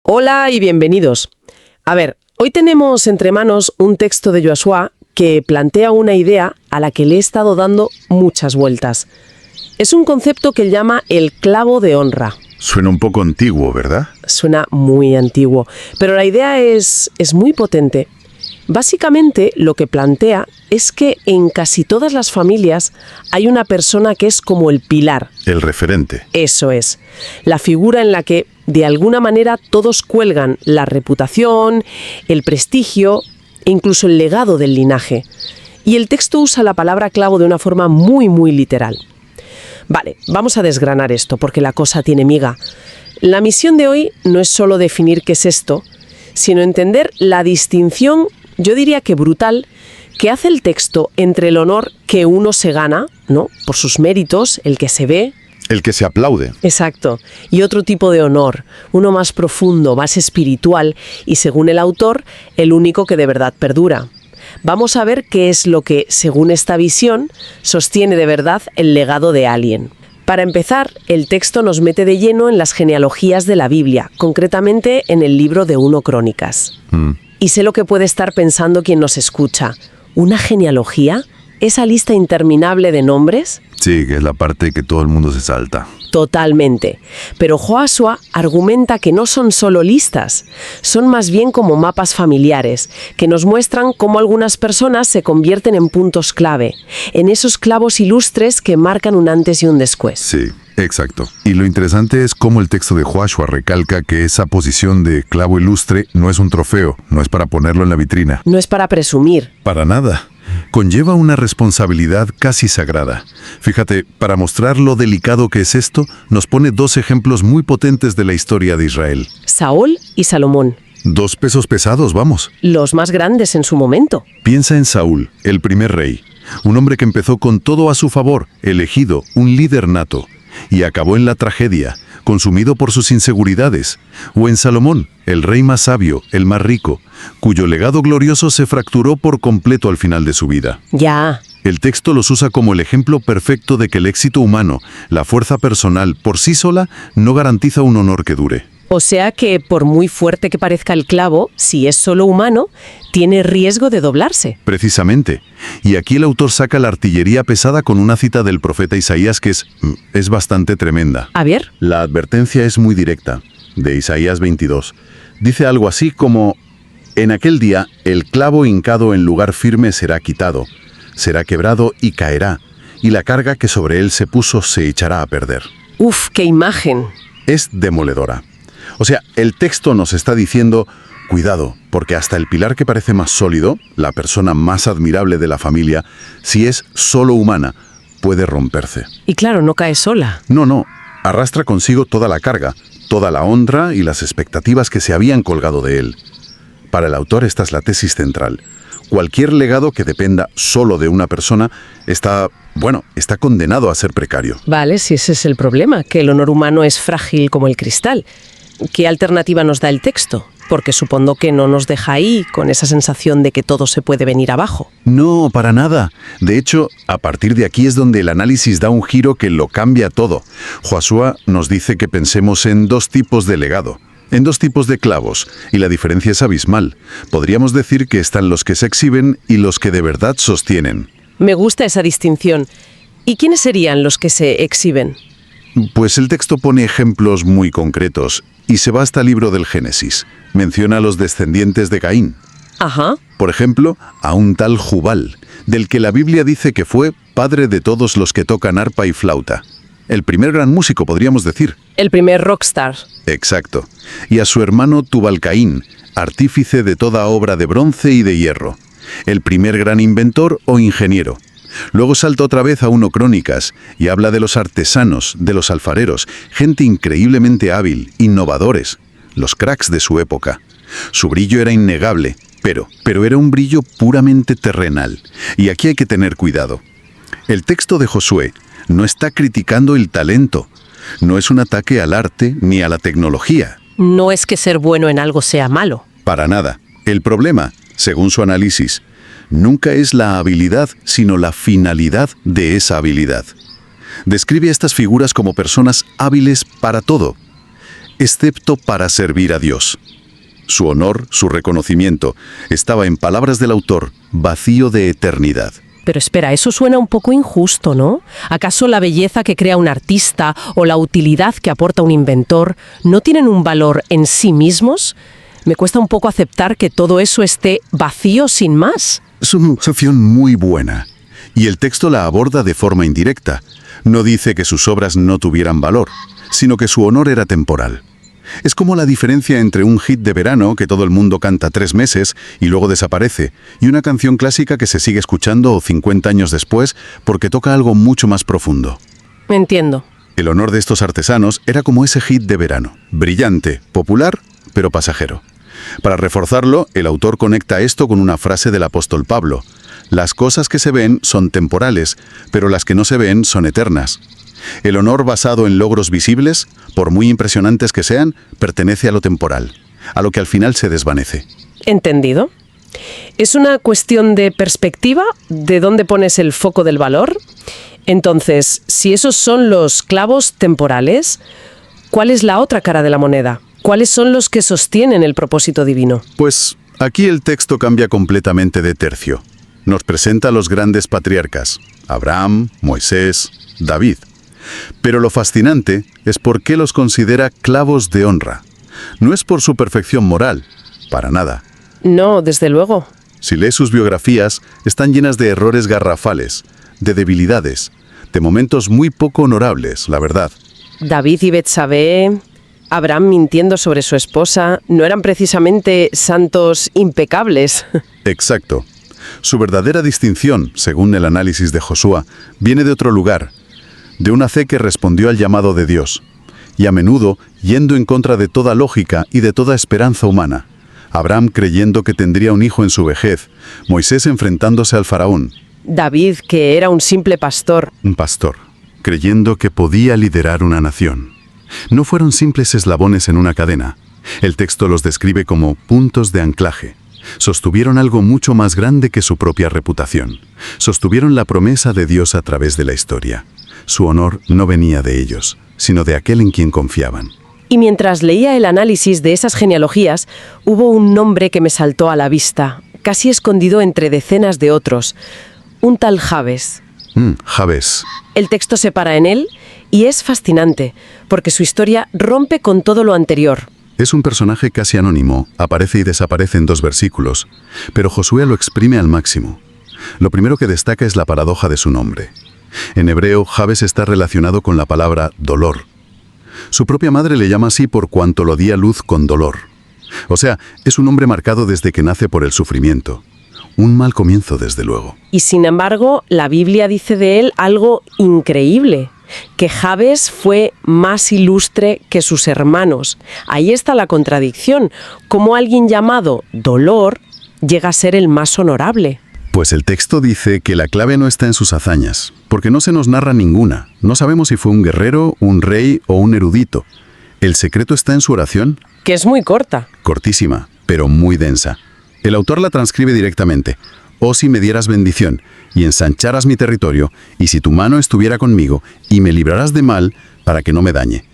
Hola y bienvenidos. A ver, hoy tenemos entre manos un texto de Josué que plantea una idea a la que le he estado dando muchas vueltas. Es un concepto que él llama el clavo de honra. Suena un poco antiguo, ¿verdad? Suena muy antiguo, pero la idea es muy potente. Básicamente, lo que plantea es que en casi todas las familias hay una persona que es como el pilar. El referente. Eso es, la figura en la que, de alguna manera, todos cuelgan la reputación, el prestigio e incluso el legado del linaje. Y el texto usa la palabra clavo de una forma muy literal. Vale, vamos a desgranar esto porque la cosa tiene miga. La misión de hoy no es solo definir qué es esto, sino entender la distinción, yo diría que brutal, que hace el texto entre el honor que uno se gana, ¿no?, por sus méritos, el que se ve. El que se aplaude. Exacto. Y otro tipo de honor, uno más profundo, más espiritual y, según el autor, el único que de verdad perdura. Vamos a ver qué es lo que, según esta visión, sostiene de verdad el legado de alguien. Para empezar, el texto nos mete de lleno en las genealogías de la Biblia, concretamente en el libro de 1 Crónicas. Y sé lo que puede estar pensando quien nos escucha. ¿Una genealogía? ¿Esa lista interminable de nombres? Sí, que es la parte que todo el mundo se salta. Totalmente. Pero Josué argumenta que no son solo listas, son más bien como mapas familiares, que nos muestran cómo algunas personas se convierten en puntos clave, en esos clavos ilustres que marcan un antes y un después. Sí, exacto. Y lo interesante es cómo el texto de Josué recalca que esa posición de clavo ilustre no es un trofeo, no es para ponerlo en la vitrina. No es para presumir. Para nada. Conlleva una responsabilidad casi sagrada. Fíjate, para mostrar lo delicado que es esto, nos pone 2 ejemplos muy potentes de la historia de Israel. Saúl y Salomón. 2 pesos pesados, vamos. Los más grandes en su momento. Piensa en Saúl, el primer rey. Un hombre que empezó con todo a su favor, elegido, un líder nato, y acabó en la tragedia, consumido por sus inseguridades. O en Salomón, el rey más sabio, el más rico, cuyo legado glorioso se fracturó por completo al final de su vida. Ya. El texto los usa como el ejemplo perfecto de que el éxito humano, la fuerza personal por sí sola, no garantiza un honor que dure. O sea que, por muy fuerte que parezca el clavo, si es solo humano, tiene riesgo de doblarse. Precisamente. Y aquí el autor saca la artillería pesada con una cita del profeta Isaías que es bastante tremenda. A ver. La advertencia es muy directa, de Isaías 22. Dice algo así como: en aquel día el clavo hincado en lugar firme será quitado, será quebrado y caerá, y la carga que sobre él se puso se echará a perder. ¡Uf, qué imagen! Es demoledora. O sea, el texto nos está diciendo: cuidado, porque hasta el pilar que parece más sólido, la persona más admirable de la familia, si es solo humana, puede romperse. Y claro, no cae sola. No, arrastra consigo toda la carga, toda la honra y las expectativas que se habían colgado de él. Para el autor esta es la tesis central. Cualquier legado que dependa solo de una persona está condenado a ser precario. Vale, si ese es el problema, que el honor humano es frágil como el cristal. ¿Qué alternativa nos da el texto? Porque supongo que no nos deja ahí con esa sensación de que todo se puede venir abajo. No, para nada. De hecho, a partir de aquí es donde el análisis da un giro que lo cambia todo. Josué nos dice que pensemos en 2 tipos de legado, en 2 tipos de clavos, y la diferencia es abismal. Podríamos decir que están los que se exhiben y los que de verdad sostienen. Me gusta esa distinción. ¿Y quiénes serían los que se exhiben? Pues el texto pone ejemplos muy concretos y se va hasta el libro del Génesis. Menciona a los descendientes de Caín. Ajá. Por ejemplo, a un tal Jubal, del que la Biblia dice que fue padre de todos los que tocan arpa y flauta. El primer gran músico, podríamos decir. El primer rockstar. Exacto. Y a su hermano Tubal-Caín, artífice de toda obra de bronce y de hierro. El primer gran inventor o ingeniero. Luego salta otra vez a 1 Crónicas y habla de los artesanos, de los alfareros, gente increíblemente hábil, innovadores, los cracks de su época. Su brillo era innegable, pero era un brillo puramente terrenal. Y aquí hay que tener cuidado. El texto de Josué no está criticando el talento, no es un ataque al arte ni a la tecnología. No es que ser bueno en algo sea malo. Para nada. El problema, según su análisis, nunca es la habilidad, sino la finalidad de esa habilidad. Describe a estas figuras como personas hábiles para todo. excepto para servir a Dios. Su honor, su reconocimiento, estaba, en palabras del autor, vacío de eternidad. Pero espera, eso suena un poco injusto, ¿no? ¿Acaso la belleza que crea un artista o la utilidad que aporta un inventor no tienen un valor en sí mismos? Me cuesta un poco aceptar que todo eso esté vacío sin más. Es una observación muy buena, y el texto la aborda de forma indirecta. No dice que sus obras no tuvieran valor, sino que su honor era temporal. Es como la diferencia entre un hit de verano que todo el mundo canta 3 meses y luego desaparece, y una canción clásica que se sigue escuchando 50 años después porque toca algo mucho más profundo. Entiendo. El honor de estos artesanos era como ese hit de verano, brillante, popular, pero pasajero. Para reforzarlo, el autor conecta esto con una frase del apóstol Pablo: las cosas que se ven son temporales, pero las que no se ven son eternas. El honor basado en logros visibles, por muy impresionantes que sean, pertenece a lo temporal, a lo que al final se desvanece. Entendido. ¿Es una cuestión de perspectiva? ¿De dónde pones el foco del valor? Entonces, si esos son los clavos temporales, ¿cuál es la otra cara de la moneda? ¿Cuáles son los que sostienen el propósito divino? Pues aquí el texto cambia completamente de tercio. Nos presenta a los grandes patriarcas: Abraham, Moisés, David. Pero lo fascinante es por qué los considera clavos de honra. No es por su perfección moral, para nada. No, desde luego. Si lees sus biografías, están llenas de errores garrafales, de debilidades, de momentos muy poco honorables, la verdad. David y Betsabé, Abraham mintiendo sobre su esposa, no eran precisamente santos impecables. Exacto. Su verdadera distinción, según el análisis de Josué, viene de otro lugar, de una fe que respondió al llamado de Dios, y a menudo yendo en contra de toda lógica y de toda esperanza humana. Abraham creyendo que tendría un hijo en su vejez, Moisés enfrentándose al faraón. David, que era un simple pastor. Un pastor, creyendo que podía liderar una nación. No fueron simples eslabones en una cadena. El texto los describe como puntos de anclaje. Sostuvieron algo mucho más grande que su propia reputación. Sostuvieron la promesa de Dios a través de la historia. Su honor no venía de ellos, sino de aquel en quien confiaban. Y mientras leía el análisis de esas genealogías, hubo un nombre que me saltó a la vista, casi escondido entre decenas de otros. Un tal Jabes. Jabes. El texto se para en él y es fascinante, porque su historia rompe con todo lo anterior. Es un personaje casi anónimo, aparece y desaparece en 2 versículos, pero Josué lo exprime al máximo. Lo primero que destaca es la paradoja de su nombre. En hebreo, Jabes está relacionado con la palabra dolor. Su propia madre le llama así por cuanto lo di a luz con dolor. O sea, es un hombre marcado desde que nace por el sufrimiento. Un mal comienzo, desde luego. Y sin embargo, la Biblia dice de él algo increíble, que Jabes fue más ilustre que sus hermanos. Ahí está la contradicción. ¿Cómo alguien llamado Dolor llega a ser el más honorable? Pues el texto dice que la clave no está en sus hazañas, porque no se nos narra ninguna. No sabemos si fue un guerrero, un rey o un erudito. El secreto está en su oración. Que es muy corta. Cortísima, pero muy densa. El autor la transcribe directamente. «Oh, si me dieras bendición, y ensancharas mi territorio, y si tu mano estuviera conmigo, y me librarás de mal, para que no me dañe».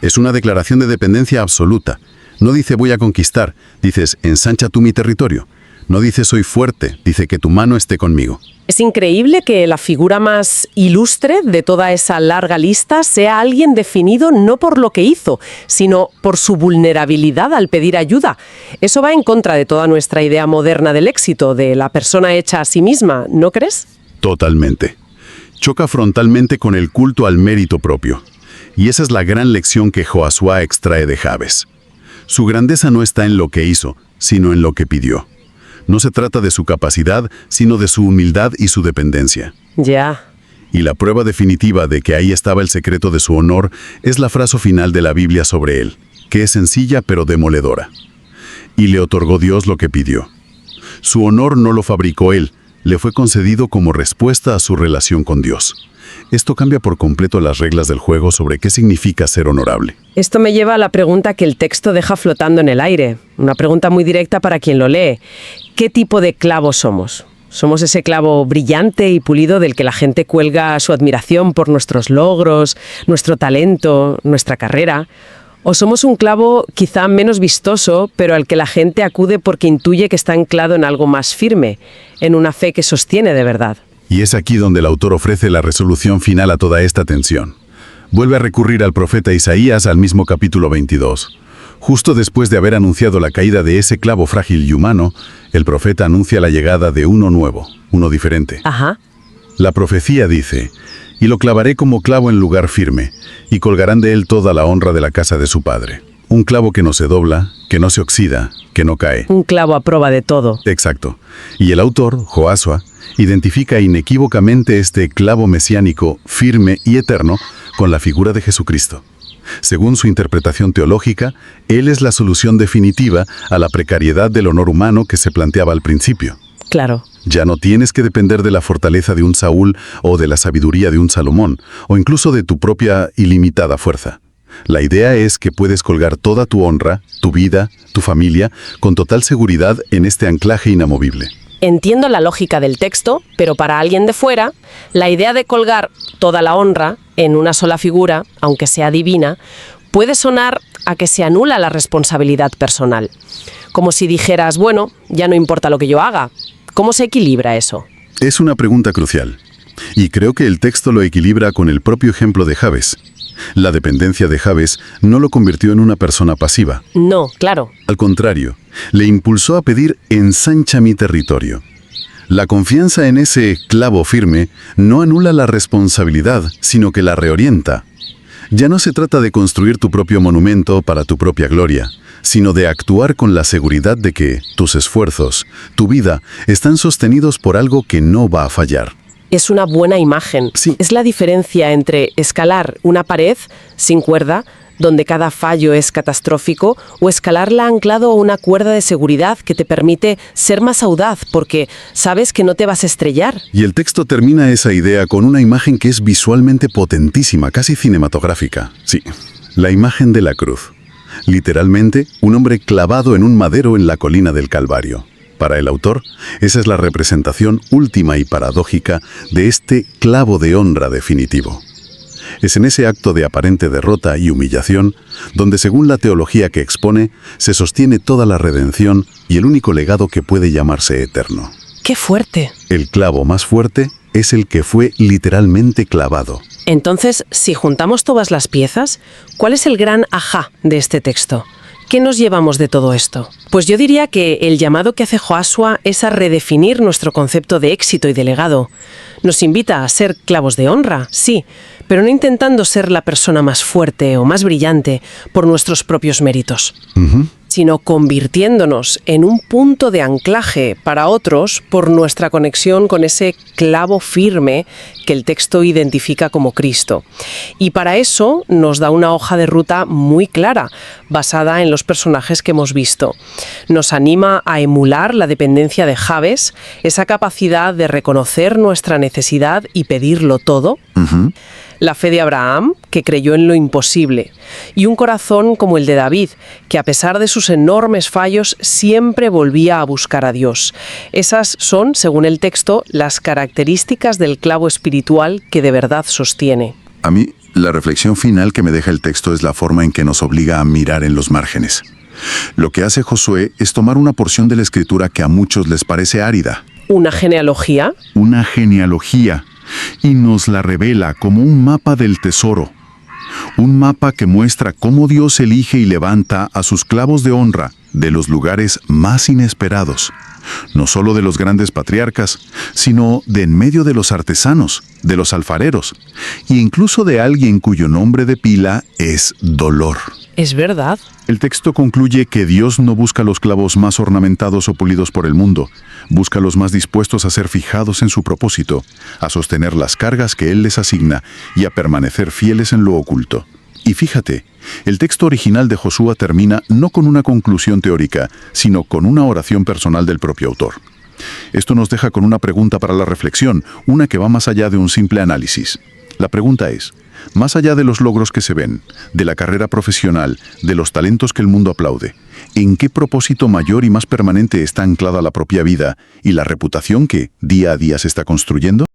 Es una declaración de dependencia absoluta. No dice voy a conquistar, dices ensancha tú mi territorio. No dice soy fuerte, dice que tu mano esté conmigo. Es increíble que la figura más ilustre de toda esa larga lista sea alguien definido no por lo que hizo, sino por su vulnerabilidad al pedir ayuda. Eso va en contra de toda nuestra idea moderna del éxito, de la persona hecha a sí misma, ¿no crees? Totalmente. Choca frontalmente con el culto al mérito propio. Y esa es la gran lección que Josué extrae de Jabes. Su grandeza no está en lo que hizo, sino en lo que pidió. No se trata de su capacidad, sino de su humildad y su dependencia. Ya. Y la prueba definitiva de que ahí estaba el secreto de su honor es la frase final de la Biblia sobre él, que es sencilla pero demoledora. Y le otorgó Dios lo que pidió. Su honor no lo fabricó él, le fue concedido como respuesta a su relación con Dios. Esto cambia por completo las reglas del juego sobre qué significa ser honorable. Esto me lleva a la pregunta que el texto deja flotando en el aire. Una pregunta muy directa para quien lo lee. ¿Qué tipo de clavo somos? ¿Somos ese clavo brillante y pulido del que la gente cuelga su admiración por nuestros logros, nuestro talento, nuestra carrera? O somos un clavo quizá menos vistoso, pero al que la gente acude porque intuye que está anclado en algo más firme, en una fe que sostiene de verdad. Y es aquí donde el autor ofrece la resolución final a toda esta tensión. Vuelve a recurrir al profeta Isaías al mismo capítulo 22. Justo después de haber anunciado la caída de ese clavo frágil y humano, el profeta anuncia la llegada de uno nuevo, uno diferente. Ajá. La profecía dice: «Y lo clavaré como clavo en lugar firme, y colgarán de él toda la honra de la casa de su padre». Un clavo que no se dobla, que no se oxida, que no cae. Un clavo a prueba de todo. Exacto. Y el autor, Josué, identifica inequívocamente este clavo mesiánico, firme y eterno, con la figura de Jesucristo. Según su interpretación teológica, él es la solución definitiva a la precariedad del honor humano que se planteaba al principio. Claro. Ya no tienes que depender de la fortaleza de un Saúl o de la sabiduría de un Salomón, o incluso de tu propia ilimitada fuerza. La idea es que puedes colgar toda tu honra, tu vida, tu familia, con total seguridad en este anclaje inamovible. Entiendo la lógica del texto, pero para alguien de fuera, la idea de colgar toda la honra en una sola figura, aunque sea divina, puede sonar a que se anula la responsabilidad personal. Como si dijeras, bueno, ya no importa lo que yo haga. ¿Cómo se equilibra eso? Es una pregunta crucial. Y creo que el texto lo equilibra con el propio ejemplo de Jabes. La dependencia de Jabes no lo convirtió en una persona pasiva. No, claro. Al contrario, le impulsó a pedir «ensancha mi territorio». La confianza en ese clavo firme no anula la responsabilidad, sino que la reorienta. Ya no se trata de construir tu propio monumento para tu propia gloria, sino de actuar con la seguridad de que tus esfuerzos, tu vida, están sostenidos por algo que no va a fallar. Es una buena imagen. Sí. Es la diferencia entre escalar una pared sin cuerda, donde cada fallo es catastrófico, o escalarla anclado a una cuerda de seguridad que te permite ser más audaz porque sabes que no te vas a estrellar. Y el texto termina esa idea con una imagen que es visualmente potentísima, casi cinematográfica. Sí, la imagen de la cruz. Literalmente, un hombre clavado en un madero en la colina del Calvario. Para el autor, esa es la representación última y paradójica de este clavo de honra definitivo. Es en ese acto de aparente derrota y humillación donde, según la teología que expone, se sostiene toda la redención y el único legado que puede llamarse eterno. ¡Qué fuerte! El clavo más fuerte es el que fue literalmente clavado. Entonces, si juntamos todas las piezas, ¿cuál es el gran ajá de este texto? ¿Qué nos llevamos de todo esto? Pues yo diría que el llamado que hace Josué es a redefinir nuestro concepto de éxito y de legado. Nos invita a ser clavos de honra, sí, pero no intentando ser la persona más fuerte o más brillante por nuestros propios méritos, sino convirtiéndonos en un punto de anclaje para otros por nuestra conexión con ese clavo firme que el texto identifica como Cristo. Y para eso nos da una hoja de ruta muy clara, basada en los personajes que hemos visto. Nos anima a emular la dependencia de Jabes, esa capacidad de reconocer nuestra necesidad y pedirlo todo. La fe de Abraham, que creyó en lo imposible, y un corazón como el de David, que a pesar de sus enormes fallos siempre volvía a buscar a Dios. Esas son, según el texto, las características del clavo espiritual que de verdad sostiene. A mí, la reflexión final que me deja el texto es la forma en que nos obliga a mirar en los márgenes. Lo que hace Josué es tomar una porción de la Escritura que a muchos les parece árida. ¿Una genealogía? Una genealogía. Y nos la revela como un mapa del tesoro. Un mapa que muestra cómo Dios elige y levanta a sus clavos de honra de los lugares más inesperados. No solo de los grandes patriarcas, sino de en medio de los artesanos, de los alfareros, e incluso de alguien cuyo nombre de pila es dolor. Es verdad. El texto concluye que Dios no busca los clavos más ornamentados o pulidos por el mundo, busca los más dispuestos a ser fijados en su propósito, a sostener las cargas que Él les asigna y a permanecer fieles en lo oculto. Y fíjate, el texto original de Josué termina no con una conclusión teórica, sino con una oración personal del propio autor. Esto nos deja con una pregunta para la reflexión, una que va más allá de un simple análisis. La pregunta es, más allá de los logros que se ven, de la carrera profesional, de los talentos que el mundo aplaude, ¿en qué propósito mayor y más permanente está anclada la propia vida y la reputación que día a día se está construyendo?